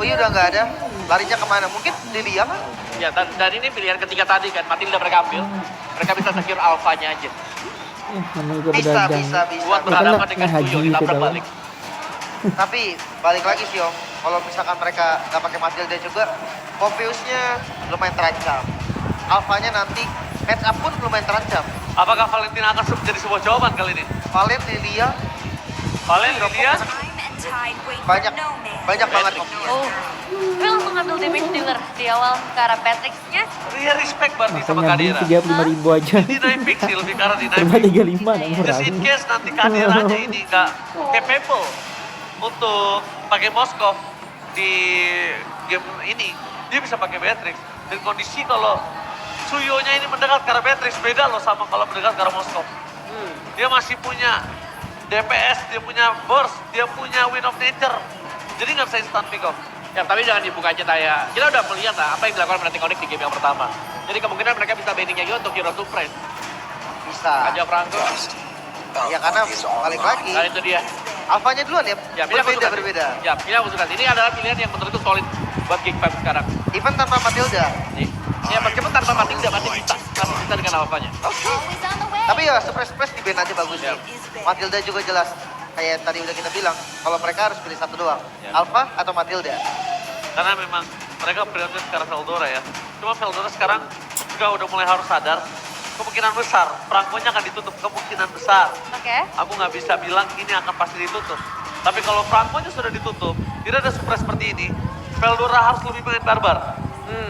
Iya udah nggak ada. Larinya kemana? Mungkin Lilia kan? Ya, dan ini pilihan ketiga tadi kan, Matilda mereka ambil. Mereka bisa secure alfanya aja. Namanya juga Bisa, pedagang. bisa, bisa. Buat berhadapan dengan Haji Tuyo, gitu ditabrak kan. balik. Tapi balik lagi sih Om, kalau misalkan mereka nggak pakai Matilda juga, Morpheus-nya lumayan terancam. Alfanya nanti match up pun lumayan terancam. Apakah Valentina akan menjadi sebuah jawaban kali ini? Valen, Lilia, Valen, Lilia, banyak banget opsinya. Oh, gue langsung ngambil damage dealer di awal ke arah Patrick-nya. Ria respect berarti sama Makanya beli Kadira. 35.000 aja. Ini naik pick sih, lebih karena di naik Cuma pick. 35 nomor Just in case nanti Kadiranya ini nggak capable untuk pakai Moskov di game ini, dia bisa pakai Beatrix. Dan kondisi kalau Suyonya ini mendekat ke arah Beatrix beda loh sama kalau mendekat ke arah Moskov. Dia masih punya DPS, dia punya burst, dia punya Wind of Nature. Jadi nggak bisa instant pick off. Ya, tapi jangan dibuka aja Taya. Kita udah melihat lah apa yang dilakukan Fnatic Connect di game yang pertama. Jadi kemungkinan mereka bisa banningnya juga untuk Hero to Friend. Bisa. Aja Franco. Ya karena balik lagi. Nah itu dia. Alfanya duluan ya. Ya, pilih aku suka. Berbeda. Ya, pilih aku suka. Ini adalah pilihan yang menurutku solid buat Geek Five sekarang. Even tanpa Matilda. Ya, meskipun tanpa Matilda masih bisa dengan alfanya. Tapi ya surprise di band aja bagus sih. Matilda juga jelas. Kayak tadi udah kita bilang, kalau mereka harus pilih satu doang. Ya. Alpha atau Matilda. Karena memang mereka prioritas sekarang Veldora ya. Cuma Veldora sekarang juga udah mulai harus sadar. Kemungkinan besar, Franco-nya akan ditutup. Kemungkinan besar. Oke. Aku nggak bisa bilang ini akan pasti ditutup. Tapi kalau Franco-nya sudah ditutup, tidak ada surprise seperti ini. Veldora harus lebih main barbar.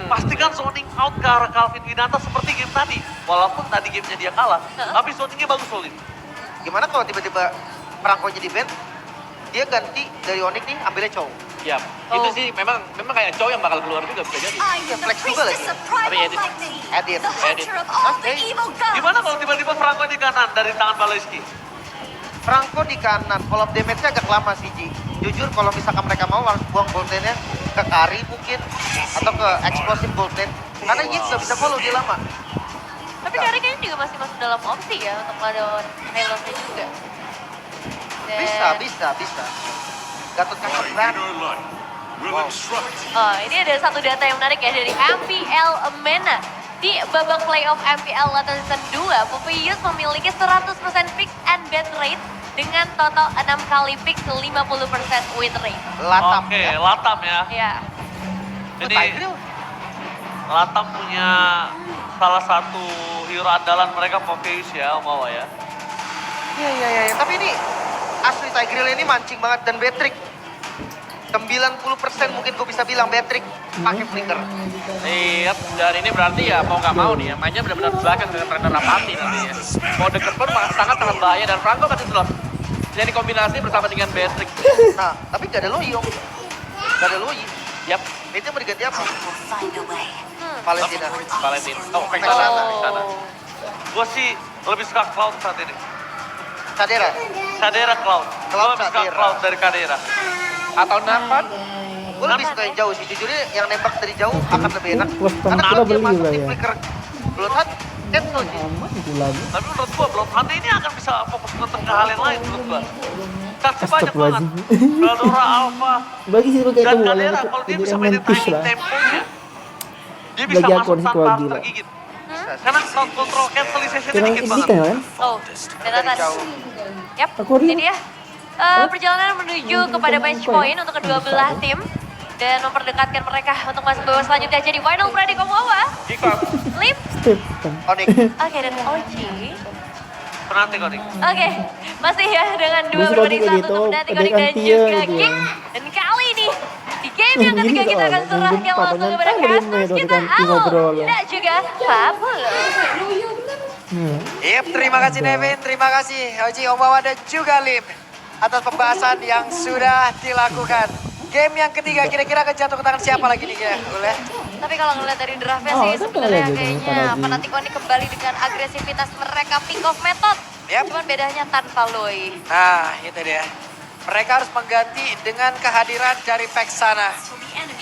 Pastikan zoning out ke arah Calvin Winata seperti game tadi. Walaupun tadi gamenya dia kalah, tapi zoningnya bagus solid. Gimana kalau tiba-tiba Franco jadi band, dia ganti dari Onyx nih ambilnya Chow. Ya, itu sih memang kayak Chow yang bakal keluar juga bisa jadi. Flex juga lagi. Tapi edit. Edit. Oke. Gimana kalau tiba-tiba Franco di kanan dari tangan Baleski? Franco di kanan, follow up damage-nya agak lama sih Ji. Jujur kalau misalkan mereka mau harus buang boltnya ke Kari mungkin, atau ke explosive boltnya. Karena Yin nggak bisa follow, dia lama. Tapi Kari kayaknya juga masih masuk dalam opsi ya untuk melawan Halo-nya juga. Dan- Bisa. Gatot Kaca berat. Wow. Oh, ini ada satu data yang menarik ya dari MPL MENA. Di babak playoff MPL Latin Season 2, Popeyes memiliki 100% fix and bet rate dengan total 6 kali fix 50% win rate. Latam Oke, ya. Latam ya. Ya, Itu Ini Tigreal. Latam punya salah satu hero andalan mereka Popeyes ya, Omawa ya. Iya. Tapi ini asli Tigreal ini mancing banget dan Beatrix. 90% mungkin gue bisa bilang Beatrix pakai flicker. Iya, dan ini berarti ya mau nggak mau nih ya, mainnya benar-benar belakang dengan trainer Rapati nanti ya. Mau deket pun sangat bahaya dan Franco masih slot. Jadi kombinasi bersama dengan Beatrix. Nah, tapi gak ada Loyi, Om. Gak ada Loyi. Yap, Itu mau diganti apa? Valentina. Valentin. Oh, Vexana. oh. Gue sih lebih suka Cloud saat ini. Sadera. Kadera Cloud. Gue lebih suka Kadera. Cloud dari Kadera. Atau Nathan. Gue lebih suka yang jauh sih. Jujurnya yang nembak dari jauh akan lebih enak. Wah, Karena kita kalau dia beli masuk lah di ya. flicker Bloodhunt, cancel sih. Aman itu lagi. Tapi menurut gue Bloodhound ini akan bisa fokus nonton ke hal yang lain menurut gue. Kasih banyak banget. Astagfirullahaladzim. Veldora Alpha. Bagi sih kayak Dan itu Kadera kalau dia bisa mainin timing temponya. Dia bisa Bagi aku masuk sih tanpa gua harus gila. tergigit. Karena crowd control cancellation-nya Kira dikit ini banget. kan? Oh, dan atas. jauh. Yap, Aku ini Rio. dia. Perjalanan menuju kepada match point untuk kedua belah tim. Dan memperdekatkan mereka untuk masuk babak selanjutnya. Jadi final Freddy Komawa, Jika Lip, Onyx. oke dan Oji. penanti Konik. Oke, masih ya dengan dua Masih berbanding lagi satu gitu, untuk Fnatic ada Connect dan gantian juga gitu ya. Geek. Dan kali ini di game yang Ini ketiga kita akan soalnya, serahkan mungkin langsung kepada papanya Castles udah kita ganti ngobrol ya. dan juga Fabulous. Yep, terima kasih Nevin, terima kasih Oji Omawa dan juga Lim atas pembahasan yang sudah dilakukan. Game yang ketiga kira-kira akan jatuh ke tangan siapa lagi nih ya? Boleh? Tapi kalau ngeliat dari draftnya Oh, sih kan sebenarnya lagi kayaknya lagi. Fnatic Connect kembali dengan agresivitas mereka pick off method. Yep. Cuman bedanya tanpa Loi. Nah, itu dia. Mereka harus mengganti dengan kehadiran dari Vexana.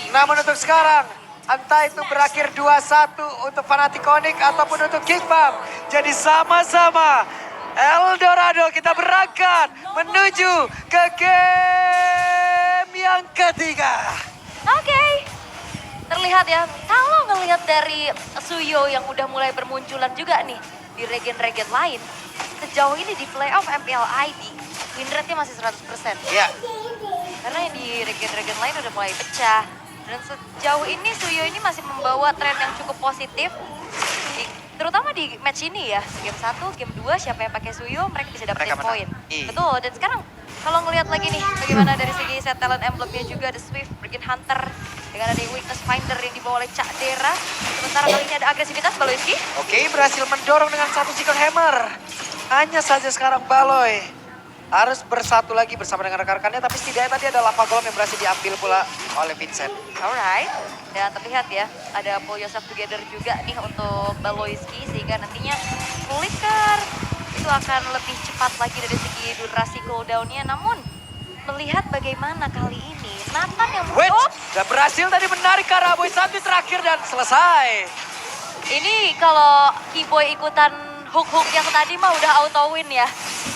Namun untuk sekarang, entah itu berakhir 2-1 untuk Fnatic Connect ataupun untuk Kickbam. Jadi sama-sama Eldorado kita berangkat menuju ke game yang ketiga. Oke, terlihat ya, kalau ngelihat dari Suyo yang udah mulai bermunculan juga nih di regen-regen lain, sejauh ini di playoff MPL ID, win rate-nya masih 100%. Iya. Karena yang di regen-regen lain udah mulai pecah. Dan sejauh ini Suyo ini masih membawa tren yang cukup positif. Terutama di match ini ya, game 1, game 2 siapa yang pakai Suyo mereka bisa dapetin Mereka menang. poin. Iya. Betul, dan sekarang kalau ngelihat lagi nih bagaimana dari segi set talent emblemnya juga ada Swift, Brigand Hunter, dengan ada Weakness Finder yang dibawa oleh Cak Dera. Sementara kali ini ada agresivitas Baloyski. Oke, berhasil mendorong dengan satu Secret Hammer. Hanya saja sekarang Baloy harus bersatu lagi bersama dengan rekan-rekannya, tapi setidaknya tadi ada lava golem yang berhasil diambil pula oleh Vincent. Alright, dan terlihat ya ada pull yourself together juga nih untuk Baloyski sehingga nantinya flicker itu akan lebih cepat lagi dari segi durasi cooldown-nya. Namun melihat bagaimana kali ini Nathan yang Wait, udah berhasil tadi menarik Karaboy satu terakhir dan selesai. ini kalau Keyboy ikutan hook-hook yang tadi mah udah auto win ya.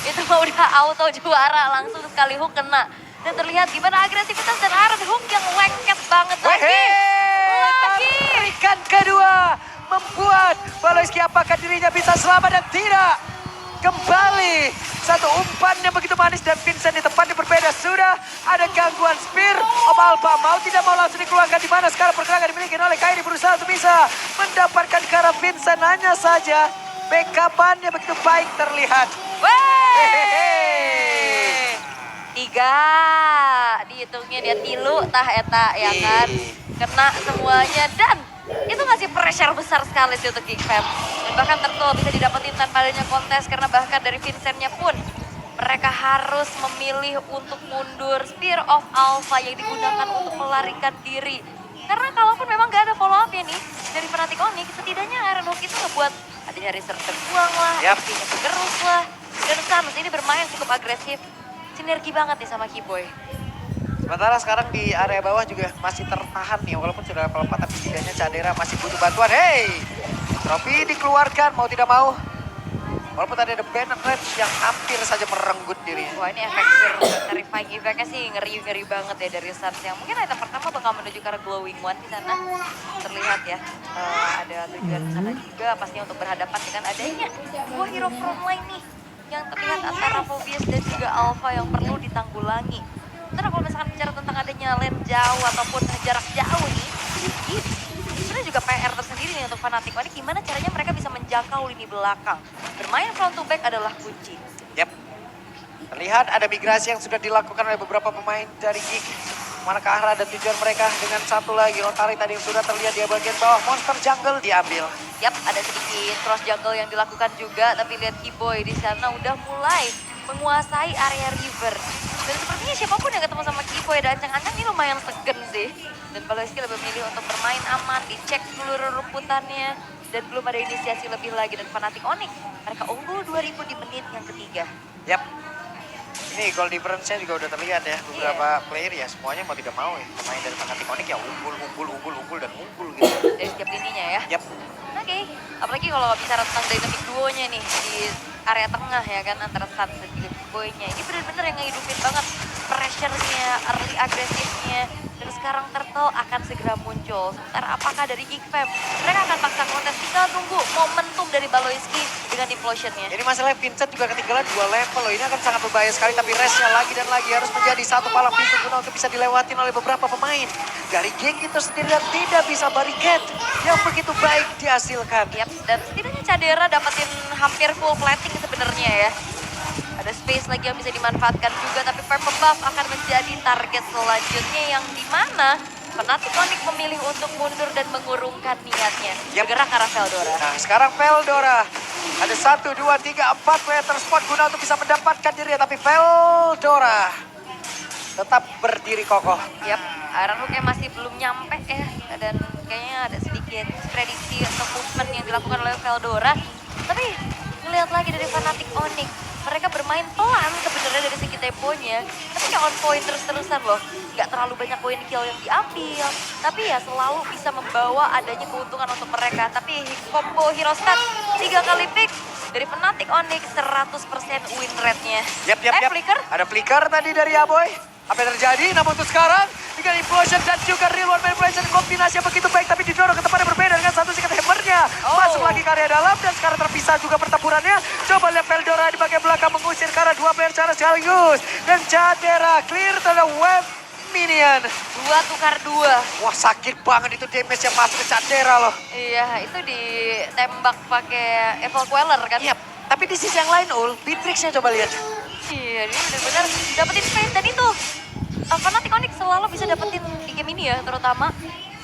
Itu mah udah auto juara, langsung sekali hook kena. Dan terlihat gimana agresivitas dan Aaron hook yang lengket banget lagi. Lagi. Berikan kedua membuat Baloyski apakah dirinya bisa selamat dan tidak. Kembali satu umpan yang begitu manis dan Vincent di tempat yang berbeda. Sudah ada gangguan Spear of Alpha. Mau tidak mau langsung dikeluarkan di mana sekarang pergerakan dimiliki oleh Kairi berusaha untuk bisa mendapatkan ke arah Vincent. Hanya saja backup-annya begitu baik terlihat. Wey! 3. Dihitungnya dia tilu tah eta ya kan. Kena semuanya dan itu ngasih pressure besar sekali sih untuk Geekfam. Dan bahkan Turtle bisa didapetin tanpa adanya kontes karena bahkan dari Vincentnya pun mereka harus memilih untuk mundur. Spear of Alpha yang digunakan untuk melarikan diri. Karena kalaupun memang gak ada follow up-nya nih dari Fnatic Onyx, setidaknya Iron Hook itu ngebuat adanya reserve terbuang lah, SP-nya bergerus lah. Dan Sans ini bermain cukup agresif. Sinergi banget nih sama Keyboy. Sementara sekarang di area bawah juga masih tertahan nih, walaupun sudah level 4 tapi setidaknya Cadera masih butuh bantuan. Hey, trofi dikeluarkan mau tidak mau. Walaupun tadi ada Bennett Red yang hampir saja merenggut diri. Wah ini efek terrifying effect-nya sih ngeri-ngeri banget ya dari Sans yang mungkin item pertama bakal menuju ke arah Glowing One di sana. Terlihat ya, ada tujuan di sana juga pastinya untuk berhadapan dengan adanya dua hero frontline nih. Yang terlihat antara Phobius dan juga Alpha yang perlu ditanggulangi. Karena kalau misalkan bicara tentang adanya lane jauh ataupun jarak jauh nih, sebenarnya juga PR tersendiri nih untuk Fnatic Onyx. Gimana caranya mereka bisa menjangkau lini belakang. Bermain front to back adalah kunci. Yap. Terlihat ada migrasi yang sudah dilakukan oleh beberapa pemain dari Geek. Mana ke arah dan tujuan mereka dengan satu lagi Rotary tadi yang sudah terlihat di bagian bawah. Monster Jungle diambil. Yap, ada sedikit cross jungle yang dilakukan juga. Tapi lihat Keyboy di sana udah mulai menguasai area river. Dan sepertinya siapapun yang ketemu sama Keyboy dan ancang-ancang ini lumayan segen sih. Dan Baloyski lebih memilih untuk bermain aman, dicek seluruh rumputannya. Dan belum ada inisiasi lebih lagi. Dan Fnatic Onyx, mereka unggul 2000 di menit yang ketiga. Yap. Ini goal difference-nya juga udah terlihat ya. Beberapa player ya semuanya mau tidak mau ya. Pemain dari Fnatic Onyx ya unggul dan unggul gitu. Dari setiap lininya ya. Yap. Oke, apalagi kalau bicara tentang dynamic duo-nya nih di area tengah ya kan antara Sans dan juga Keyboy-nya. Ini bener-bener yang ngehidupin banget pressure-nya, early agresifnya. Dan sekarang Turtle akan segera muncul. Sementara apakah dari Geekfam? Mereka akan paksa kontes, tinggal tunggu momentum dari Baloyski dengan implosion-nya. Ini masalahnya Vincent juga ketinggalan 2 level loh. Ini akan sangat berbahaya sekali tapi restnya lagi dan lagi harus menjadi satu palang pintu guna untuk bisa dilewatin oleh beberapa pemain. Dari geng itu sendiri dan tidak bisa barricade yang begitu baik dihasilkan. Yap, dan setidaknya Cadera dapetin hampir full plating sebenarnya ya. Ada space lagi yang bisa dimanfaatkan juga, tapi purple buff akan menjadi target selanjutnya yang dimana Fnatic Onyx memilih untuk mundur dan mengurungkan niatnya. Yap. Bergerak ke arah Veldora. Nah sekarang Veldora ada 1, 2, 3, 4 player spot guna untuk bisa mendapatkan diri. Tapi Veldora tetap berdiri kokoh. Yap, Iron Hook-nya masih belum nyampe ya. Dan kayaknya ada sedikit prediksi untuk movement yang dilakukan oleh Veldora. Tapi ngelihat lagi dari Fnatic Onyx, mereka bermain pelan sebenarnya dari segi temponya. Tapi kayak on point terus-terusan loh. Gak terlalu banyak poin kill yang diambil. Tapi ya selalu bisa membawa adanya keuntungan untuk mereka. Tapi combo hero stat 3 kali pick dari Fnatic Onyx 100% win rate-nya. Yap. Flicker. Ada flicker tadi dari Aboy. Apa yang terjadi? Namun untuk sekarang dengan implosion dan juga real one manipulation kombinasi yang begitu baik sekaligus. Dan Jadera clear terhadap web minion. 2 tukar 2. Wah sakit banget itu damage yang masuk ke Jadera loh. Iya, itu ditembak pakai Evil Queller kan? Iya, tapi di sisi yang lain Beatrix-nya coba lihat. Iya, dia benar-benar dapetin space dan itu Fnatic Onyx selalu bisa dapetin di game ini ya, terutama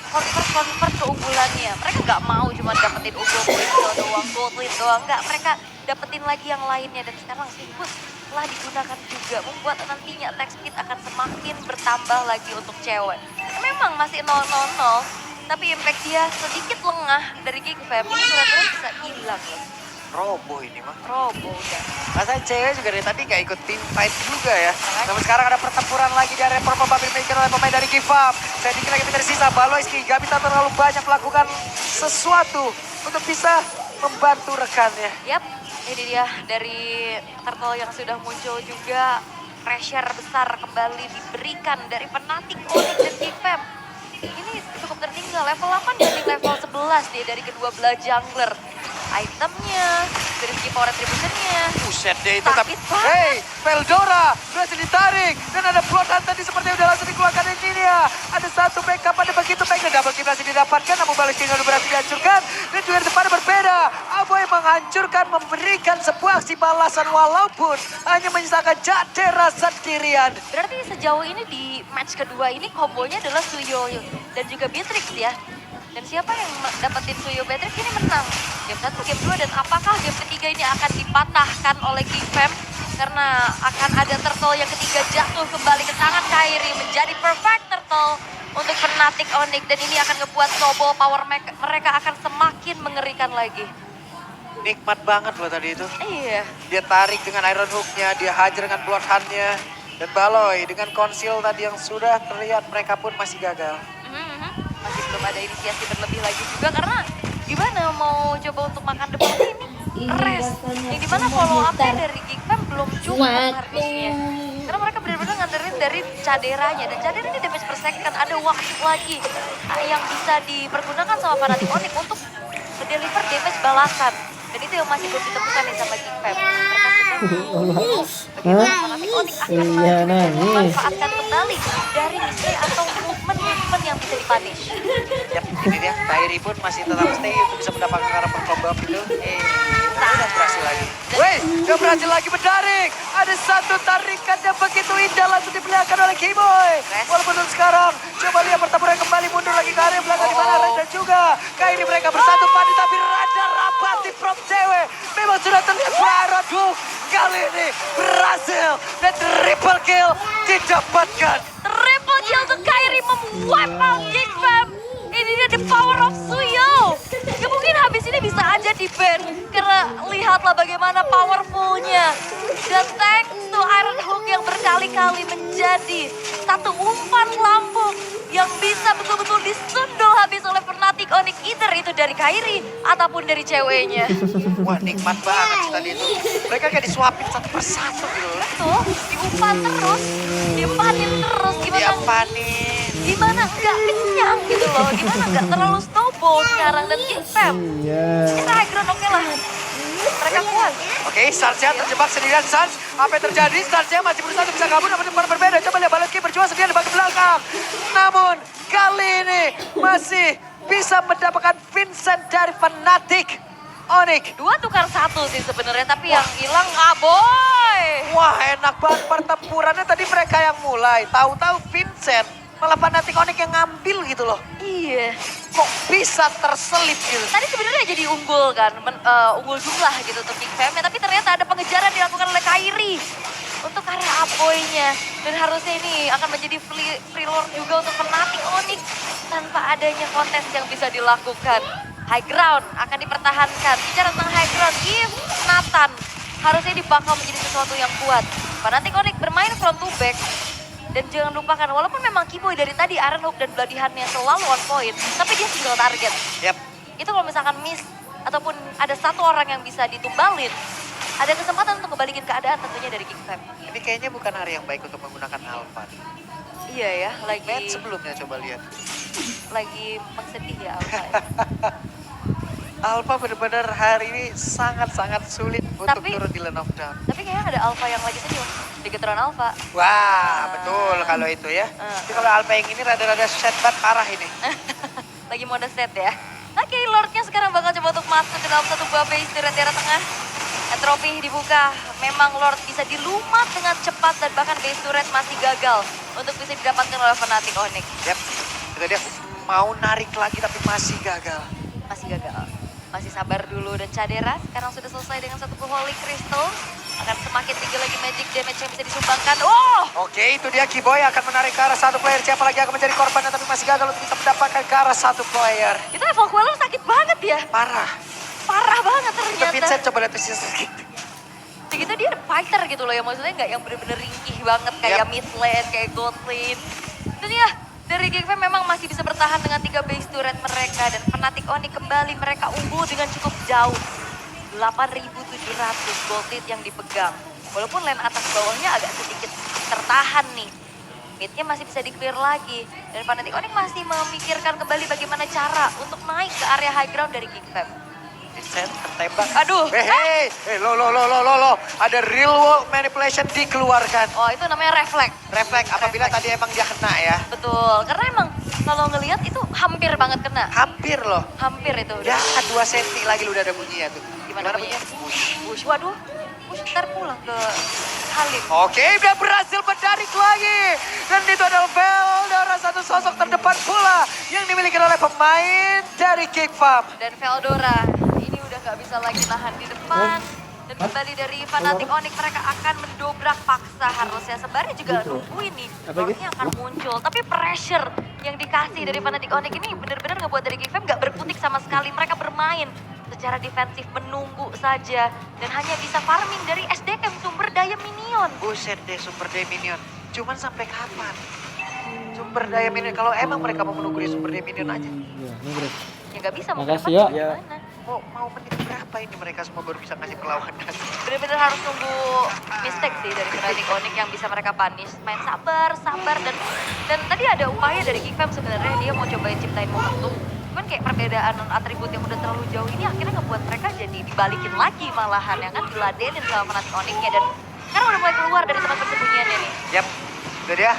convert keunggulannya. Mereka nggak mau cuma dapetin unggul kill doang, gold lead doang, nggak. Mereka dapetin lagi yang lainnya dan sekarang Swift telah digunakan juga membuat nantinya attack speed akan semakin bertambah lagi untuk cewek. Memang masih 0-0-0, tapi impact dia sedikit lengah dari Geek Fam. Ini benar-benar bisa hilang loh. Robo ini mah. Robo udah. Rasanya cewek juga dari tadi gak ikut team fight juga ya. Namun sekarang ada pertempuran lagi di area performa dimainkan oleh pemain dari Gifam. Saya dikit lagi tersisa. Baloiski gak bisa terlalu banyak melakukan sesuatu untuk bisa membantu rekannya. Yap, ini dia dari Turtle yang sudah muncul juga. Pressure besar kembali diberikan dari Fnatic Onyx dan Gifam. Ini cukup tertinggal, level 8 banding level 11 dia dari kedua belah jungler. Itemnya, dari segi power retribution-nya. Buset deh itu. Sakit banget. Hey, Veldora berhasil ditarik. Dan ada Bloodhunt tadi sepertinya udah langsung dikeluarkan Engineer. Ada satu backup, ada begitu baik. Dan double kill berhasil didapatkan. Namun balik tinggal berhasil dihancurkan. Dan juga di depannya berbeda. Aboy menghancurkan, memberikan sebuah aksi balasan. Walaupun hanya menyisakan Jadera sendirian. Berarti sejauh ini di match kedua ini kombonya adalah Suyo dan juga Beatrix ya. Dan siapa yang dapetin Suyo Beatrix ini menang. Game 1, game 2, dan apakah game ketiga ini akan dipatahkan oleh Gifam? Karena akan ada Turtle yang ketiga jatuh kembali ke tangan Kairi. Menjadi perfect Turtle untuk Fnatic Onyx. Dan ini akan ngebuat snowball power mereka akan semakin mengerikan lagi. Nikmat banget loh tadi itu. Iya. Dia tarik dengan Iron Hook-nya, dia hajar dengan Bloodhunt-nya. Dan Baloy dengan Conceal tadi yang sudah terlihat mereka pun masih gagal. Masih belum ada inisiasi berlebih lagi juga karena gimana mau coba untuk makan depan ini rest. Yang dimana follow up-nya dari Gifam belum cukup harusnya. Karena mereka benar-benar nganterin dari Caderanya. Dan Cadera ini damage per second. Ada waktu lagi yang bisa dipergunakan sama Fnatic Onyx untuk deliver damage balasan. Dan itu yang masih belum ditemukan nih sama Gifam. Mereka sudah Fnatic Onyx akan memanfaatkan kembali dari display atau movement yang bisa dipunish. Yap, ini dia. Kairi pun masih tetap stay untuk bisa mendapatkan harapan combo itu. Udah berhasil lagi. Weh, udah berhasil lagi mendaring. Ada satu tarikan yang begitu indah langsung diperlihatkan oleh Keyboy. Walaupun untuk sekarang, coba lihat pertempuran kembali mundur lagi ke area belakang di mana Red dan juga Kairi mereka bersatu padu tapi rada rapat di prop cewek. Memang sudah terlihat Iron Hook. Kali ini berhasil dan triple kill didapatkan. Triple kill untuk Kairi memwipe out Gifam. Ini dia the power of Suyo. Ya mungkin habis ini bisa aja di-ban. Karena lihatlah bagaimana powerfulnya. Dan thanks to Iron Hook yang berkali-kali menjadi satu umpan lambung yang bisa betul-betul disundul habis oleh Fnatic Onyx. Either itu dari Kairi ataupun dari ceweknya. Wah, nikmat banget sih tadi itu. Mereka kayak disuapin satu persatu gitu loh. Tuh, diumpan terus, diumpanin terus. Gimana nggak kenyang gitu loh. Gimana nggak terlalu snowball sekarang. Dan Gifam, kita high ground oke lah. Mereka kuat. Oke, Starsnya terjebak sendirian. Sans, apa yang terjadi? Starsnya masih berusaha untuk bisa kabur, namun tempat berbeda. Coba lihat Baloiski berjuang sendirian di bagian belakang. Namun, kali ini masih bisa mendapatkan Vincent dari Fnatic Onyx. 2 tukar 1 sih sebenarnya, tapi yang hilang Aboy. Wah, enak banget pertempurannya tadi mereka yang mulai. Tahu-tahu Vincent, malah Fnatic Onyx yang ngambil gitu loh. Iya. Kok bisa terselip gitu? Tadi sebenarnya jadi unggul kan, unggul jumlah gitu untuk Gifam, tapi ternyata ada pengejaran dilakukan oleh Kairi untuk area Aboy-nya. Dan harusnya ini akan menjadi free lord juga untuk Fnatic Onyx tanpa adanya kontes yang bisa dilakukan. High ground akan dipertahankan. Bicara tentang high ground, Giv, Nathan harusnya ini bakal menjadi sesuatu yang kuat. Fnatic Onyx bermain front to back. Dan jangan lupakan, walaupun memang Keyboy dari tadi Iron Hook dan Bloody Hand-nya selalu on point, tapi dia single target. Yap. Itu kalau misalkan miss, ataupun ada satu orang yang bisa ditumbalin, ada kesempatan untuk kembaliin keadaan tentunya dari Gifam. Ini kayaknya bukan hari yang baik untuk menggunakan Alpha. Iya ya, lagi Match sebelumnya coba lihat. lagi sedih ya Alpha. Ya. Alpha benar-benar hari ini sangat-sangat sulit untuk Tapi- turun di lane of down. Tapi kayaknya ada Alpha yang lagi senyum di getaran Alpha. Wah, betul kalau itu ya. Tapi kalau Alpha yang ini rada-rada set banget parah ini. Lagi mode set ya. Oke, Lordnya sekarang bakal coba untuk masuk ke dalam satu buah base turret daerah tengah. Entropy dibuka. Memang Lord bisa dilumat dengan cepat dan bahkan base turret masih gagal untuk bisa didapatkan oleh Fnatic Onyx. Yap, itu dia mau narik lagi tapi masih gagal. Masih gagal. Masih sabar dulu dan Cadera sekarang sudah selesai dengan satu Holy Crystal. Akan semakin tinggi lagi magic damage yang bisa disumbangkan. Oh! Oke, itu dia Kiboy akan menarik ke arah satu player. Siapa lagi akan menjadi korbannya tapi masih gagal untuk bisa mendapatkan ke arah satu player. Itu Evil Queller sakit banget ya. Parah. Parah banget Itu ternyata. Vincent coba lihat sisi sakit. Begitu dia fighter gitu loh ya, maksudnya nggak yang bener-bener ringkih banget kayak Yap. mid lane, kayak gold lane. Dan ya, dari Geek Fam memang masih bisa bertahan dengan 3 base turret mereka dan Fnatic Onyx kembali mereka unggul dengan cukup jauh. 8.700 gold lead yang dipegang. Walaupun lane atas bawahnya agak sedikit tertahan nih. Midnya masih bisa di-clear lagi. Dan Fnatic Onyx masih memikirkan kembali bagaimana cara untuk naik ke area high ground dari Geek Fam. Vincent tertembak. Aduh. Hei. Lo. Ada real world manipulation dikeluarkan. Oh, itu namanya refleks. Refleks apabila Refleks. tadi emang dia kena ya. Betul, karena emang kalau ngelihat itu hampir banget kena. Hampir loh. Hampir itu. Ya 2 senti lagi lu udah ada bunyinya tuh. Gimana bunyinya? Wush, waduh. Wush, ntar pulang ke Halim. Oke, dia berhasil menarik lagi. Dan itu adalah Veldora, satu sosok terdepan pula yang dimiliki oleh pemain dari Geek Fam. Dan Veldora ini udah nggak bisa lagi nahan di depan. Dan kembali dari Fnatic Onyx mereka akan mendobrak paksa harusnya. Sebenarnya juga Gitu. nungguin nih. Apa gitu? Lordnya akan muncul. Tapi pressure yang dikasih dari Fnatic Onyx ini benar-benar ngebuat dari Geek Fam nggak berkutik sama sekali. Mereka bermain secara defensif, menunggu saja. Dan hanya bisa farming dari SDM, sumber daya minion. Buset deh sumber daya minion. Cuman sampai kapan? Sumber daya minion, kalau emang mereka mau menunggu di sumber daya minion aja. Iya, ini bro. Ya nggak bisa mau Makasih, kenapa, ya. gimana? Mau menit berapa ini mereka semua baru bisa ngasih perlawanan? Bener-bener harus nunggu mistake sih dari Fnatic Onyx yang bisa mereka punish. Main sabar dan tadi ada upaya dari Geek Fam sebenarnya dia mau cobain ciptain momentum. Cuman kayak perbedaan atribut yang udah terlalu jauh ini akhirnya ngebuat mereka jadi dibalikin lagi malahan ya kan, diladenin sama Fnatic Onyx-nya dan sekarang udah mulai keluar dari tempat persembunyiannya nih. Yap, itu dia.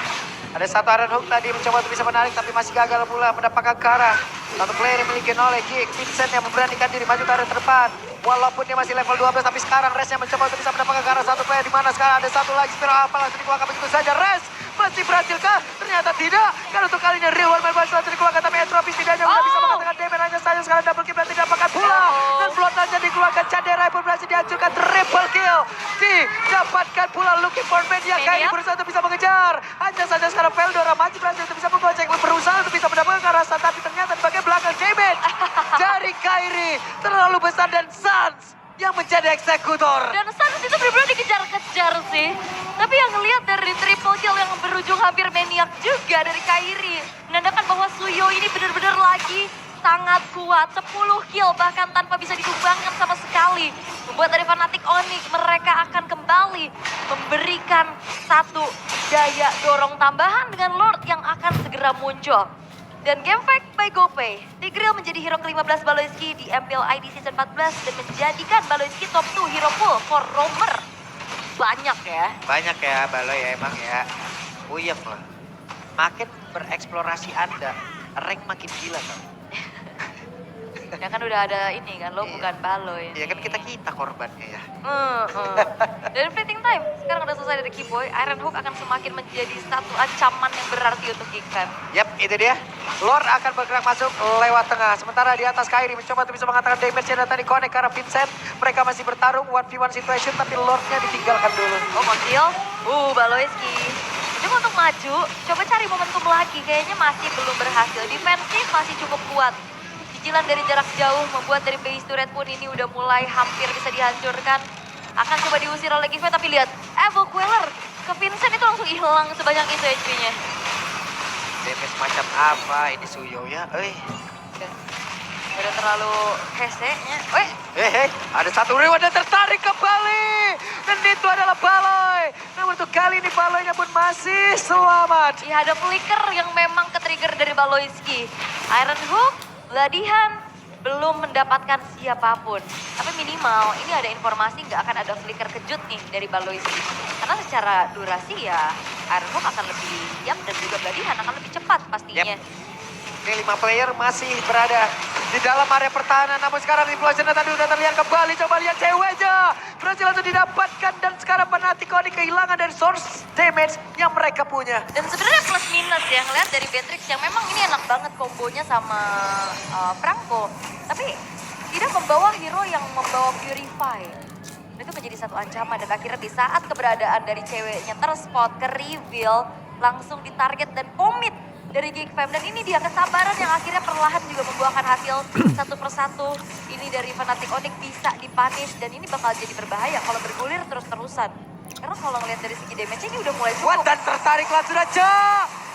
Ada satu Iron Hook tadi mencoba untuk bisa menarik tapi masih gagal pula mendapatkan ke arah. Satu player yang dimiliki oleh Geek, Vincent yang memberanikan diri maju ke arah terdepan. Walaupun dia masih level 12 tapi sekarang Res yang mencoba untuk bisa mendapatkan ke arah satu player di mana sekarang ada satu lagi Spiral apa langsung dikeluarkan begitu saja. Res masih berhasilkah? Ternyata tidak. Karena untuk kalinya Real One Man langsung dikeluarkan tapi Entropy setidaknya udah bisa mengatakan damage hanya saja sekarang double kill dan tidak dapatkan pula. Dan Floatnya dikeluarkan, Cadera pun berhasil dihancurkan, triple kill. Didapatkan pula Looking for Mania, Kairi berusaha untuk bisa mengejar. Hanya saja sekarang Veldora masih berhasil untuk bisa menggocek, berusaha untuk bisa mendapatkan ke arah tapi ternyata di bagian belakang damage dari Kairi terlalu besar dan Sans yang menjadi eksekutor. Dan Sans itu benar-benar dikejar-kejar sih. Tapi yang ngelihat dari triple kill yang berujung hampir maniak juga dari Kairi. Menandakan bahwa Suyo ini benar-benar lagi sangat kuat. 10 kill bahkan tanpa bisa ditumbangkan sama sekali. Membuat dari Fnatic Onyx mereka akan kembali memberikan satu daya dorong tambahan dengan Lord yang akan segera muncul. Dan game fact by GoPay, Tigreal menjadi hero ke-15 Baloiski di MPL ID Season 14 dan menjadikan Baloiski top 2 hero pool for roamer. Banyak ya. Banyak ya Baloy ya emang ya. Puyeng loh. Makin bereksplorasi Anda, rank makin gila kan. Ya kan udah ada ini kan, lo Iya. bukan Baloy. Ya kan kita korbannya ya. Dan fleeting time, sekarang udah selesai dari Keyboy, Iron Hook akan semakin menjadi satu ancaman yang berarti untuk Geek Fam. Yap, itu dia. Lord akan bergerak masuk lewat tengah. Sementara di atas Kairi mencoba untuk bisa mengatakan damage-nya dan tadi connect ke arah Vincent. Mereka masih bertarung 1v1 situation tapi Lordnya ditinggalkan dulu. Oh, Montiel, Baloiski. Coba untuk maju, coba cari momentum lagi, kayaknya masih belum berhasil. Defensif masih cukup kuat. Cicilan dari jarak jauh membuat dari base turret pun ini udah mulai hampir bisa dihancurkan. Akan coba diusir oleh Giveaway tapi lihat, Evil Queller ke Vincent itu langsung hilang sebanyak itu HP-nya. Damage macam apa ini Suyo ya? Udah terlalu hese-nya. Hei, ada satu reward yang tertarik kembali. Dan itu adalah Baloy. Namun untuk kali ini Baloynya pun masih selamat. Iya, ada flicker yang memang ke-trigger dari Baloiski. Iron Hook, Ladihan, belum mendapatkan siapapun. Tapi minimal ini ada informasi nggak akan ada flicker kejut nih dari Baloiski. Karena secara durasi ya Ironhawk akan lebih siap dan juga Bladihan akan lebih cepat pastinya. Ini 5 player masih berada di dalam area pertahanan. Namun sekarang Implosion tadi udah terlihat kembali. Coba lihat ceweknya. Berhasil untuk didapatkan. Dan sekarang Fnatic kehilangan dari source damage yang mereka punya. Dan sebenarnya plus minus ya ngeliat dari Beatrix yang memang ini enak banget kombonya sama Franco. Tapi tidak membawa hero yang membawa Purify. Itu menjadi satu ancaman dan akhirnya di saat keberadaan dari ceweknya terspot ke reveal langsung ditarget dan komit dari Geek Fam. Dan ini dia kesabaran yang akhirnya perlahan juga membuahkan hasil satu persatu. Ini dari Fnatic Onyx bisa dipunish dan ini bakal jadi berbahaya kalau bergulir terus-terusan. Karena kalau ngeliat dari segi damage ini udah mulai Wah, cukup. dan tertarik langsung aja.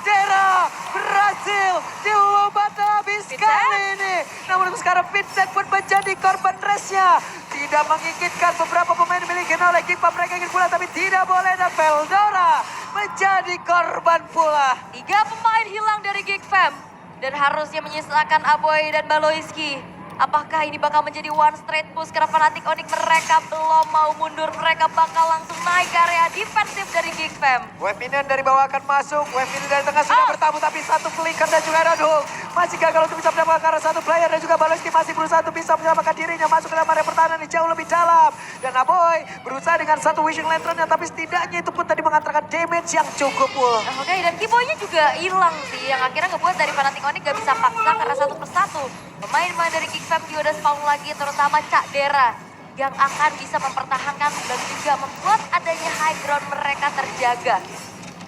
Dera berhasil diubat habis Vincent. kali ini. Namun untuk sekarang Vincent pun menjadi korban race-nya. Tidak menginginkan beberapa pemain dimiliki oleh Geek Fam. Mereka ingin pula tapi tidak boleh. Dan Veldora menjadi korban pula. 3 pemain hilang dari Geek Fam dan harusnya menyisakan Aboy dan Baloiski. Apakah ini bakal menjadi one straight push karena Fnatic Onyx mereka belum mau mundur. Mereka bakal langsung naik ke area defensif dari Geek Fam. Wave minion dari bawah akan masuk. Wave minion dari tengah sudah bertamu tapi satu flicker dan juga Ironhawk masih gagal untuk bisa mendapatkan karena satu player dan juga Baloiski masih berusaha untuk bisa menyelamatkan dirinya masuk ke dalam area pertahanan yang jauh lebih dalam. Dan Aboy berusaha dengan satu wishing lanternnya tapi setidaknya itu pun tadi mengantarkan damage yang cukup. Oke, dan keyboynya juga hilang sih yang akhirnya ngebuat dari Fnatic Onyx gak bisa paksa karena satu persatu. Pemain-pemain dari Geek Fam juga udah spawn lagi terutama Cak Dera yang akan bisa mempertahankan dan juga membuat adanya high ground mereka terjaga.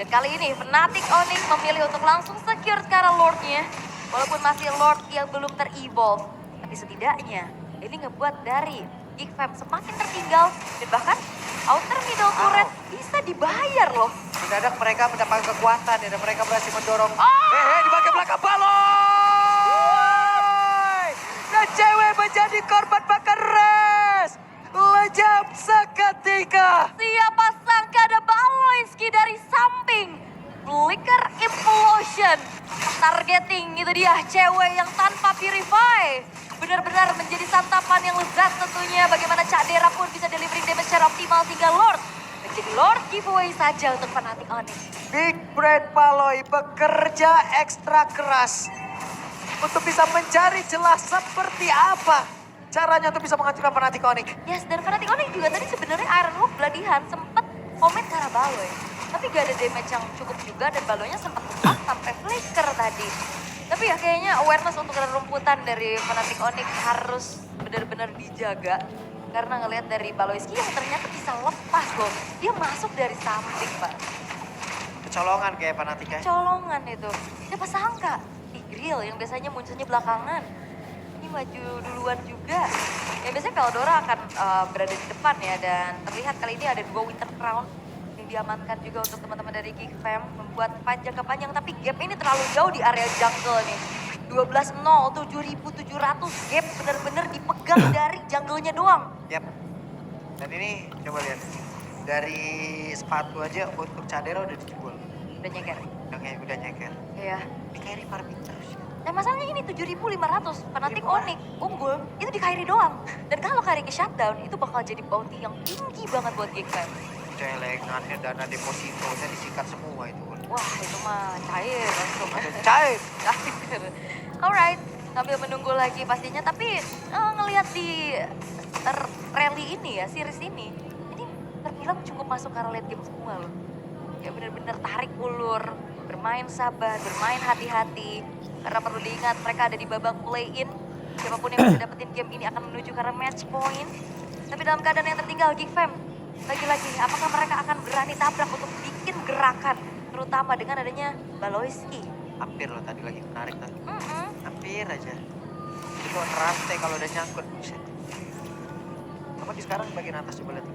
Dan kali ini Fnatic Onyx memilih untuk langsung secure sekarang Lord-nya. Walaupun masih Lord yang belum ter-evolve. Tapi setidaknya ini ngebuat dari Geek Fam semakin tertinggal. Dan bahkan outer middle turret bisa dibayar loh. Mendadak mereka mendapatkan kekuatan ya, dan mereka berhasil mendorong. Oh! Di bagian belakang Baloy! Dan cewek menjadi korban bakar res. Lejam seketika. Siapa sangka ada Baloiski dari samping. Flicker Implosion. Targeting itu dia cewek yang tanpa Purify. Benar-benar menjadi santapan yang lezat tentunya. Bagaimana Cak Dera pun bisa delivering damage secara optimal sehingga Lord menjadi Lord giveaway saja untuk Fnatic Onyx. Big Brain Baloy bekerja ekstra keras untuk bisa mencari jelas seperti apa caranya untuk bisa menghancurkan Fnatic Onyx. Yes, dan Fnatic Onyx juga tadi sebenarnya Ironhawk Bladihan sempat komen ke arah Baloy. Tapi gak ada damage yang cukup juga dan Baloynya sempat lepas sampai flicker tadi. Tapi ya kayaknya awareness untuk rumputan dari Fnatic Onyx harus benar-benar dijaga. Karena ngelihat dari Baloiski yang ternyata bisa lepas loh. Dia masuk dari samping, Pak. Kecolongan kayak Fnatic ya. Colongan itu. Siapa sangka? Tigreal yang biasanya munculnya belakangan. Ini maju duluan juga. Ya biasanya Veldora akan berada di depan ya. Dan terlihat kali ini ada 2 Winter Crown yang diamankan juga untuk teman-teman dari Geek Fam. Membuat fight jangka panjang. Tapi gap ini terlalu jauh di area jungle nih. 12-0, 7.700 gap benar-benar dipegang dari jungle-nya doang. Yap. Dan ini coba lihat. Dari sepatu aja untuk Cadera udah dijual. Udah nyeker. Udah nyeker. Iya. Ini carry farming terus. Nah masalahnya ini 7.500, Fnatic Onyx unggul, itu di carry doang. Dan kalau carry ke shutdown, itu bakal jadi bounty yang tinggi banget buat Geek Fam. Celengannya, dana depositonya disikat semua itu. Wah itu mah cair langsung. Cair. Cair. Alright, sambil menunggu lagi pastinya. Tapi ngelihat di rally ini ya, series ini terbilang cukup masuk ke late game semua loh. Ya bener-bener tarik ulur, bermain sabar, bermain hati-hati. Karena perlu diingat mereka ada di babak play-in. Siapapun yang bisa dapetin game ini akan menuju ke arah match point. Tapi dalam keadaan yang tertinggal Geek Fam, lagi-lagi apakah mereka akan berani tabrak untuk bikin gerakan, terutama dengan adanya Baloiski. Hampir loh tadi lagi menarik tadi. Hampir aja. Itu rantai kalau udah nyangkut. Buset. Apa di sekarang bagian atas coba lihat.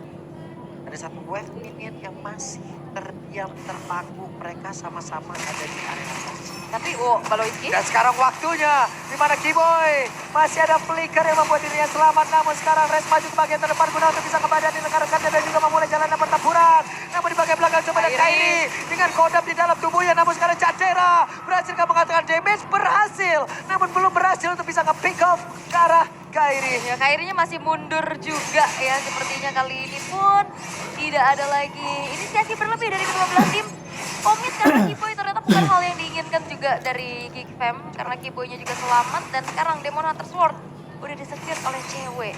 Ada satu wave minion yang masih terdiam, terpaku. Mereka sama-sama ada di area atas. Tapi Baloiski. Dan sekarang waktunya di mana Keyboy masih ada flicker yang membuat dirinya selamat. Namun sekarang Res maju ke bagian terdepan guna untuk bisa kembali rekan-rekannya dan juga memulai jalanan pertempuran. Namun di bagian belakang kepada Kairi. Dengan kodam di dalam tubuhnya, namun sekarang Cadera berhasil mengatakan damage, berhasil. Namun belum berhasil untuk bisa nge-pick off ke arah Kairi. Ya, Kairinya masih mundur juga ya. Sepertinya kali ini pun tidak ada lagi inisiasi berlebih dari kedua belah tim. Komit karena Kiboy ternyata bukan hal yang diinginkan juga dari Geek Fam. Karena Kiboynya juga selamat dan sekarang Demon Hunter Sword udah disekir oleh cewek.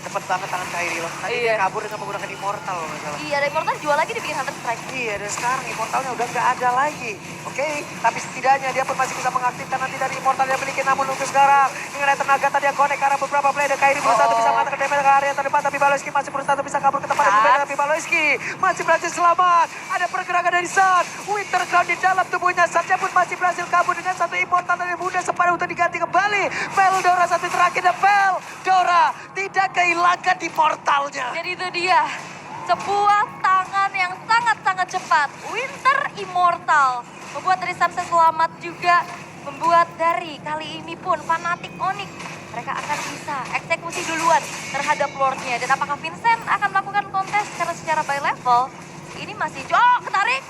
Cepet banget tangan Kairi loh. Tadi dia kabur dengan menggunakan Immortal loh misalnya. Iya, ada Immortal jual lagi dibikin Hunter Strike. Iya, dan sekarang Immortalnya udah nggak ada lagi. Oke, tapi setidaknya dia pun masih bisa mengaktifkan nanti dari Immortal yang miliki. Namun untuk sekarang, dengan tenaga tadi yang connect ke arah beberapa player. Dan Kairi berusaha untuk bisa mengatakan damage ke area terdepan. Tapi Baloyski masih berusaha untuk bisa kabur ke tempat yang berbeda. Tapi Baloyski masih berhasil selamat. Ada pergerakan dari Sun. Winter Crown di dalam tubuhnya. Saja pun masih berhasil kabur dengan satu Immortal dari muda separuh untuk diganti kembali. Veldora satu terakhir dan Veldora tidak kehilangan Immortalnya. Jadi itu dia, sebuah tangan yang sangat-sangat cepat. Winter Immortal membuat dari Sunset selamat juga. Membuat dari kali ini pun Fnatic Onyx mereka akan bisa eksekusi duluan terhadap Lordnya. Dan apakah Vincent akan melakukan kontes karena secara by level ini masih ketarik.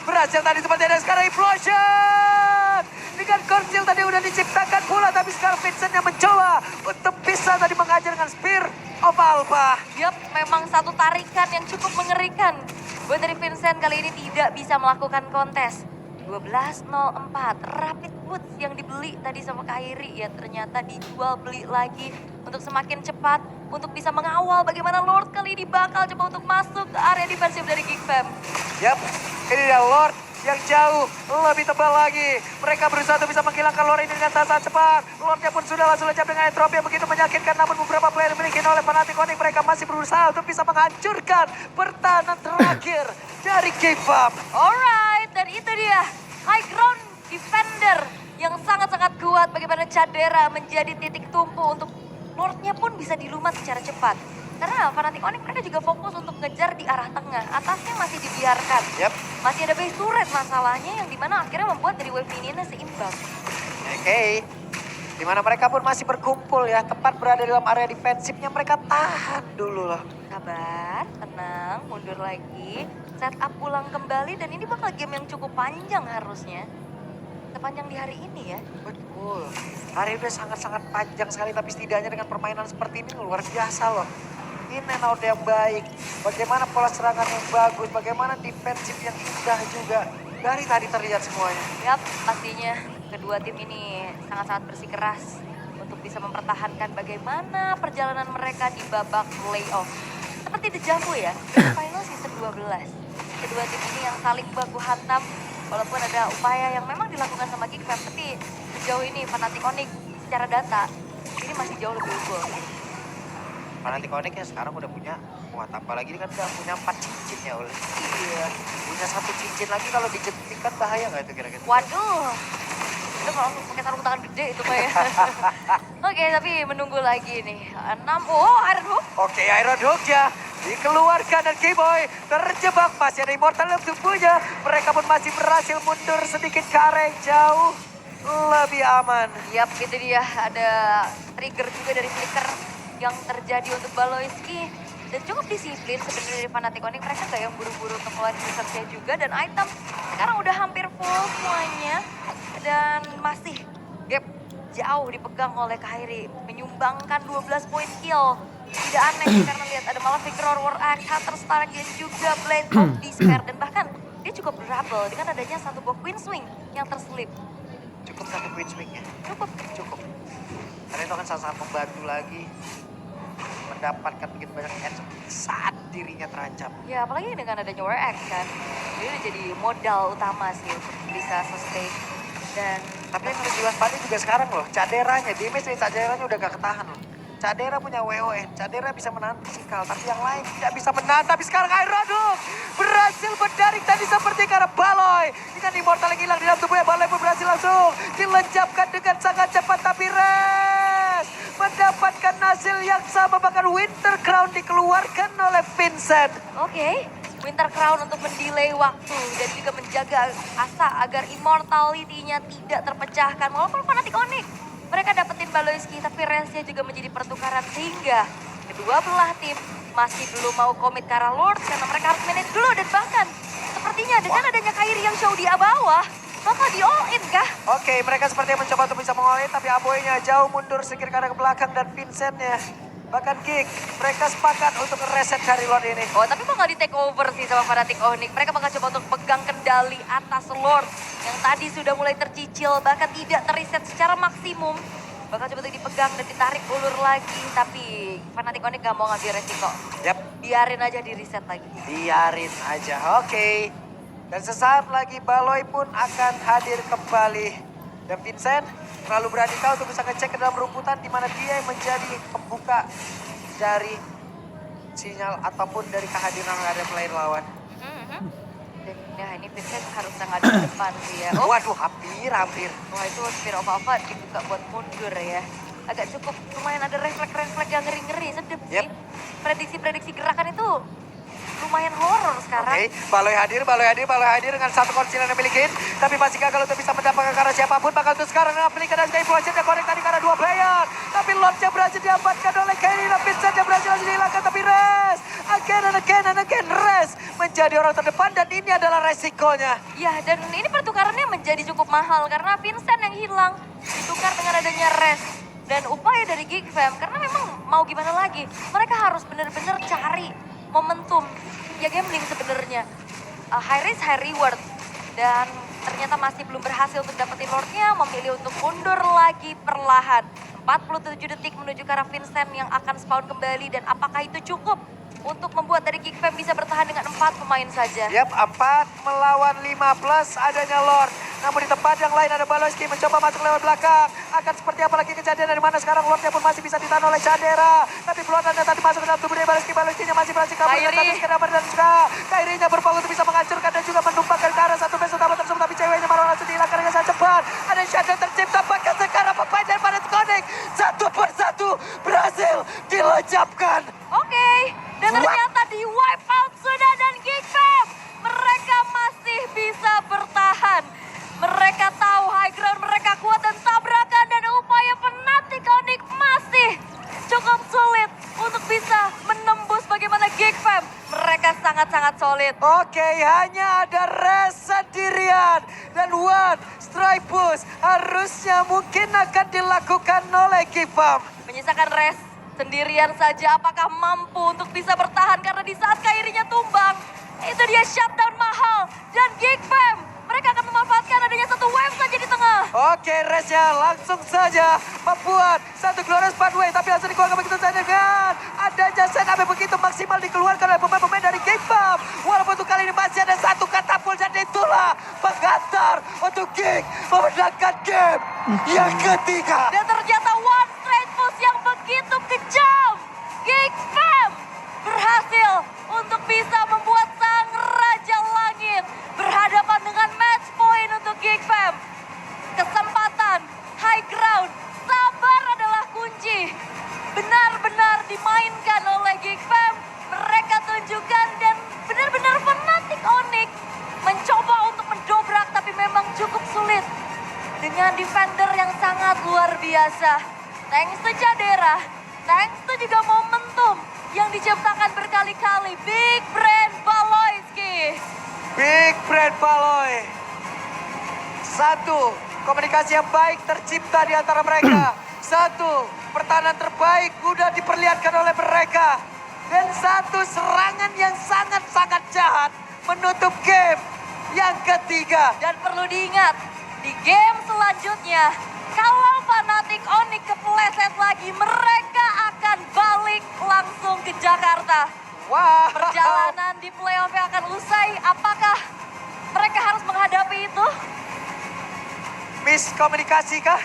Berhasil tadi seperti ada sekarang Implosion. Dengan Corsil tadi udah diciptakan pula, tapi sekarang Vincent yang mencoba untuk bisa tadi mengajar dengan Spear of Alpha. Yup, memang satu tarikan yang cukup mengerikan. Buat dari Vincent kali ini tidak bisa melakukan kontes. 12.04, Rapid Boots yang dibeli tadi sama Kairi ya ternyata dijual beli lagi untuk semakin cepat untuk bisa mengawal bagaimana Lord kali ini bakal coba untuk masuk ke area defensif dari Geek Fam. Yap, ini dia Lord yang jauh lebih tebal lagi. Mereka berusaha untuk bisa menghilangkan Lord ini dengan sangat cepat. Lordnya pun sudah langsung lenyap dengan entropi yang begitu menyakitkan. Namun beberapa player dimiliki oleh Fnatic Onyx. Mereka masih berusaha untuk bisa menghancurkan pertahanan terakhir dari Geek Fam. Alright, dan itu dia high ground defender yang sangat-sangat kuat. Bagaimana Cadera menjadi titik tumpu untuk Lordnya pun bisa dilumat secara cepat. Karena Fnatic Onyx mereka juga fokus untuk ngejar di arah tengah. Atasnya masih dibiarkan. Yap. Masih ada base turret masalahnya yang dimana akhirnya membuat dari wave mininya seimbang. Oke. Di mana mereka pun masih berkumpul ya. Tepat berada dalam area defensifnya. Mereka tahan dulu loh. Sabar, tenang, mundur lagi. Setup ulang kembali dan ini bakal game yang cukup panjang harusnya. Sepanjang di hari ini ya. Betul. Hari ini udah sangat-sangat panjang sekali. Tapi setidaknya dengan permainan seperti ini luar biasa loh. In and out yang baik. Bagaimana pola serangan yang bagus. Bagaimana defensif yang indah juga. Dari tadi terlihat semuanya. Yap, pastinya kedua tim ini sangat-sangat bersikeras untuk bisa mempertahankan bagaimana perjalanan mereka di babak playoff. Seperti Dejavu ya, Grand Final season 12. Kedua tim ini yang saling baku hantam, walaupun ada upaya yang memang dilakukan sama Geek Fam, tapi sejauh ini Fnatic Onyx secara data ini masih jauh lebih unggul. Fnatic Onyx ya sekarang udah punya, wah tambah lagi kan udah punya 4 cincin ya oleh. Iya, punya 1 cincin lagi kalau dijentik kan bahaya nggak itu kira-kira? Waduh, itu kalau pakai sarung tangan gede itu Pak ya. Oke, tapi menunggu lagi nih. 6, Iron Hook. Oke, Iron Hook ya. Dikeluarkan dan Kiboy terjebak. Masih ada Immortal dalam tubuhnya. Mereka pun masih berhasil mundur sedikit ke arah yang jauh. Lebih aman. Yap, itu dia. Ada trigger juga dari flicker yang terjadi untuk Baloyski. Dan cukup disiplin sebenarnya dari Fnatic Onyx. Mereka gak yang buru-buru untuk ngeluarin research-nya juga. Dan item sekarang udah hampir full semuanya. Dan masih gap jauh dipegang oleh Kairi. Menyumbangkan 12 poin kill. Tidak aneh karena lihat ada malah Victor War Axe, Hunter Stark dan juga Blade of Despair. Dan bahkan dia cukup berabel dengan adanya satu buah Queen Swing yang terselip. Cukup satu Queen Swing ya. Cukup. Karena itu akan sangat membantu lagi. Mendapatkan begitu banyak edge saat dirinya terancam. Ya apalagi dengan adanya War Axe kan. Ini udah jadi modal utama sih untuk bisa sustain. Dan Tapi yang harus diwaspadai juga sekarang loh. Caderanya, damage dari Caderanya udah gak ketahan loh. Cadera punya WON, Cadera bisa menahan physical, tapi yang lain tidak bisa menahan. Tapi sekarang Iron Hook berhasil mendaring tadi seperti karena Baloy. Dengan Immortal yang hilang di dalam tubuhnya, Baloy pun berhasil langsung dilencapkan dengan sangat cepat. Tapi Res mendapatkan hasil yang sama, bahkan Winter Crown dikeluarkan oleh Vincent. Oke, Winter Crown untuk mendelay waktu dan juga menjaga asa agar immortality-nya tidak terpecahkan. Walaupun Fnatic Onyx mereka dapetin Baloyski, tapi range-nya juga menjadi pertukaran sehingga kedua belah tim masih belum mau komit ke arah Lord karena mereka harus manage dulu dan bahkan sepertinya dengan adanya Kairi yang show di bawah, bakal di all in kah? Oke, mereka sepertinya mencoba untuk bisa mengoleh, tapi Aboy-nya jauh mundur sedikit ke arah ke belakang dan Vincent-nya. Bahkan Gig, mereka sepakat untuk reset dari Lord ini. Oh, tapi bakal di take over sih sama Fnatic Onyx. Mereka bakal coba untuk pegang kendali atas Lord yang tadi sudah mulai tercicil, bahkan tidak terreset secara maksimum. Bakal coba untuk dipegang dan ditarik ulur lagi, tapi Fnatic Onyx gak mau ngambil resiko. Yap, Biarin aja di reset lagi. biarin aja. Oke. Dan sesaat lagi Baloi pun akan hadir kembali. Dan Vincent terlalu berani kau untuk bisa ngecek ke dalam rumputan di mana dia yang menjadi pembuka dari sinyal ataupun dari kehadiran ada player lawan. Dan ya ini Vincent harus sangat di depan sih ya. Oh, Waduh, hampir. wah itu Spear of Ava dibuka buat mundur ya. Agak cukup lumayan ada refleks-refleks yang ngeri-ngeri, sedep Yep. sih. Prediksi-prediksi gerakan itu lumayan horor sekarang. Oke, Baloi hadir dengan satu konsil yang dimiliki. Tapi masih gagal untuk bisa mendapatkan karena siapapun. Bakal untuk sekarang Afrika dan Influencer yang connect tadi karena 2 player. Tapi Lordnya berhasil diamankan oleh Kairi. Dan Vincent yang berhasil dihilangkan. Tapi Rez, again, Rez menjadi orang terdepan dan ini adalah resikonya. Ya, dan ini pertukarannya menjadi cukup mahal karena Vincent yang hilang ditukar dengan adanya Rez. Dan upaya dari Geek Fam, karena memang mau gimana lagi, mereka harus benar-benar cari momentum. Ya gambling sebenarnya. High risk, high reward. Dan ternyata masih belum berhasil untuk dapetin Lordnya, memilih untuk mundur lagi perlahan. 47 detik menuju ke arah Vincent yang akan spawn kembali dan apakah itu cukup untuk membuat dari Geek Fam bisa bertahan dengan 4 pemain saja? Yap, 4 melawan 5 plus adanya Lord. Namun di tempat yang lain ada Baloski mencoba masuk lewat belakang. Akan seperti apa lagi kejadian dari mana sekarang Lordnya pun masih bisa ditahan oleh Chandera. Tapi Bloodnya tadi masuk ke dalam tubuh dari Baloski-nya masih berhasil kabur. Dan tadi sekedar dan juga Kairinya berfokus untuk bisa menghancurkan dan juga menumpahkan ke arah satu base utama tersebut. Tapi ceweknya malah langsung dihilangkan dengan sangat cepat. Ada shadow tercipta bahkan sekarang pemain dari Fnatic Onyx satu persatu berhasil dilenyapkan. Oke, dan ternyata di wipe out sudah dan Geek Fam. Mereka masih bisa bertahan. Mereka tahu high ground mereka kuat dan tabrakan dan upaya Fnatic Onyx masih cukup sulit untuk bisa menembus bagaimana Geek Fam. Mereka sangat-sangat solid. Oke, hanya ada Rez sendirian. Dan one strike push harusnya mungkin akan dilakukan oleh Gifam. Menyisakan Rez sendirian saja, apakah mampu untuk bisa bertahan karena di saat Kairinya tumbang, itu dia shutdown mahal. Dan Geek Fam, mereka akan memanfaatkan adanya satu wave saja di tengah. Oke, Reznya langsung saja membuat satu glorious pathway. Tapi langsung dikeluarkan begitu saja dengan adanya Senabe begitu maksimal dikeluarkan oleh pemain-pemain dari Gifam. Walaupun untuk kali ini masih ada satu katapult dan itulah penggantar untuk Geek memenangkan game yang ketiga. Dan ternyata one straight push yang begitu kejam. Geek Fam berhasil untuk bisa membuat sang Raja Langit berhadapan dengan match point untuk Geek Fam. Kesempatan, high ground, sabar adalah kunci. Benar-benar dimainkan oleh Geek Fam. Mereka tunjukkan dan benar-benar Fnatic Onyx mencoba untuk mendobrak tapi memang cukup sulit. Dengan defender yang sangat luar biasa. Thanks to Chandera, thanks to juga momentum yang diciptakan berkali-kali. Big Brand Baloyski. Big Brand Baloi. Satu, komunikasi yang baik tercipta di antara mereka. Satu, pertahanan terbaik udah diperlihatkan oleh mereka. Dan satu, serangan yang sangat-sangat jahat menutup game yang ketiga. Dan perlu diingat, di game selanjutnya, kalau Fnatic Onyx kepleset lagi, mereka akan balik langsung ke Jakarta. Wow. Perjalanan di playoff yang akan usai, apakah mereka harus menghadapi itu? Miskomunikasi kah?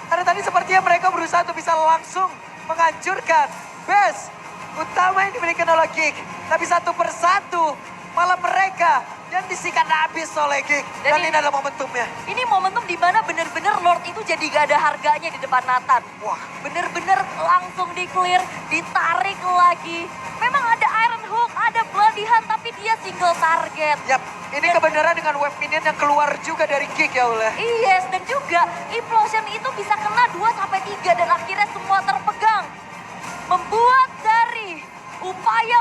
Karena tadi sepertinya mereka berusaha untuk bisa langsung menghancurkan base utama yang dimiliki oleh Geek. Tapi satu persatu malah mereka yang disikat habis oleh Geek. Dan ini adalah momentumnya. Ini momentum di mana benar-benar Lord itu jadi gak ada harganya di depan Nathan. Wah. Bener-bener langsung di-clear, ditarik lagi. Memang ada Iron Hook, ada Bloody Hand, tapi dia single target. Yap, ini kebenaran dengan web minion yang keluar juga dari Geek ya Ule. Yes, dan juga implosion itu bisa kena 2-3 dan akhirnya semua terpegang. Membuat dari upaya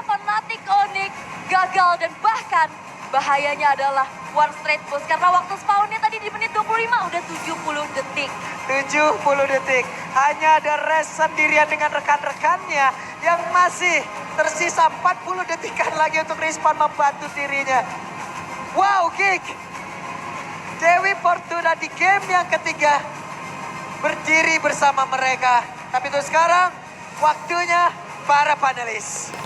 bahayanya adalah one straight push. Karena waktu spawnnya tadi di menit 25 udah 70 detik. 70 detik. Hanya ada Res sendirian dengan rekan-rekannya yang masih tersisa 40 detikan lagi untuk Respawn membantu dirinya. Wow, Geek. Dewi Fortuna di game yang ketiga berdiri bersama mereka. Tapi untuk sekarang waktunya para panelis.